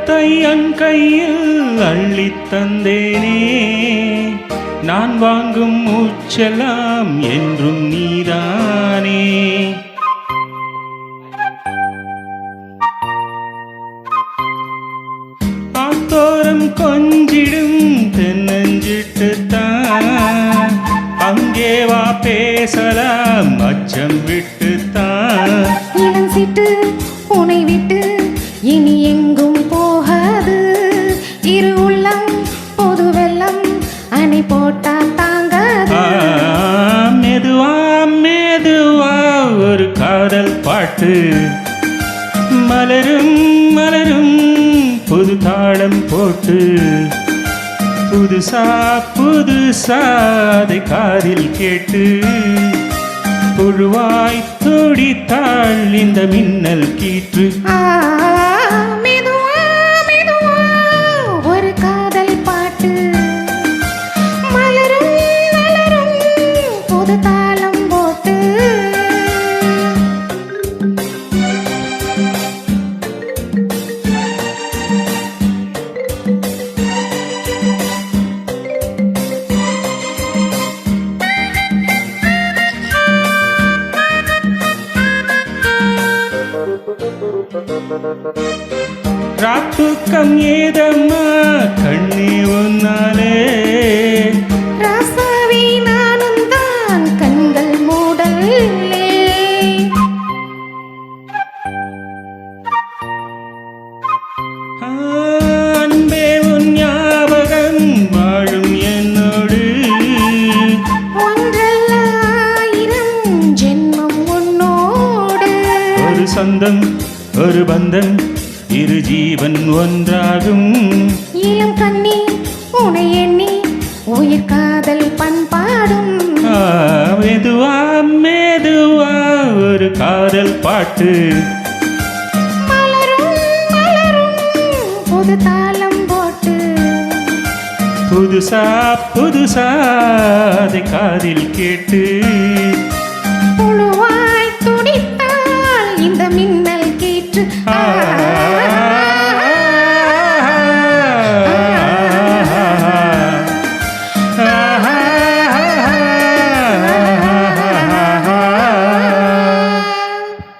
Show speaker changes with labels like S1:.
S1: உள்ளத்தை என் கையில் அள்ளித் தந்தேனே, நான் வாங்கும் மூச்செல்லாம் என்றும் நீதானே. ஆத்தோரம் கொஞ்சிடும் தென்னஞ்சிட்டுத்தான், அங்கே வா பேசலாம் அச்சம் விட்டுத்தான்.
S2: இளம் சிட்டு உனை விட்டு இனி எங்கும் போகாது, இரு உள்ளம் பொது வெள்ளம் அணை போட்டா தாங்காது.
S1: மெதுவா மெதுவா ஒரு காதல் பாட்டு, மலரும் மலரும் புது தாளம் போட்டு, புதுசா புதுசா அதை காதில் கேட்டு, புழுவாய் துடித்தாள் இந்த மின்னல் கீற்று.
S2: மெதுவா மெதுவா ஒரு காதல் பாட்டு, மலரும் மலரும் புது தாளம் போட்டு.
S1: ராத்துக்கம் ஏதம்மா கண்ணே உன்னாலே,
S2: ராசாவே நானும் தான் கண்கள் மூடல்லே.
S1: அன்பே உன் ஞாபகம் வாழும் என்னோடு,
S2: ஒன்றல்ல ஆயிரம் ஜென்மம் உன்னோடு.
S1: ஒரு சொந்தம் ஒரு பந்தம் இரு ஜீவன் ஒன்றாகும்.
S2: இளம் கண்ணி உனை எண்ணி உயிர் காதல் பண்பாடும்.
S1: மெதுவா மெதுவா ஒரு காதல் பாட்டு,
S2: மலரும் மலரும் புது தாளம் போட்டு,
S1: புதுசா புதுசா அதை காதில் கேட்டு,
S2: புழுவாய் துடித்தால் இந்த மின்னல் கீற்று.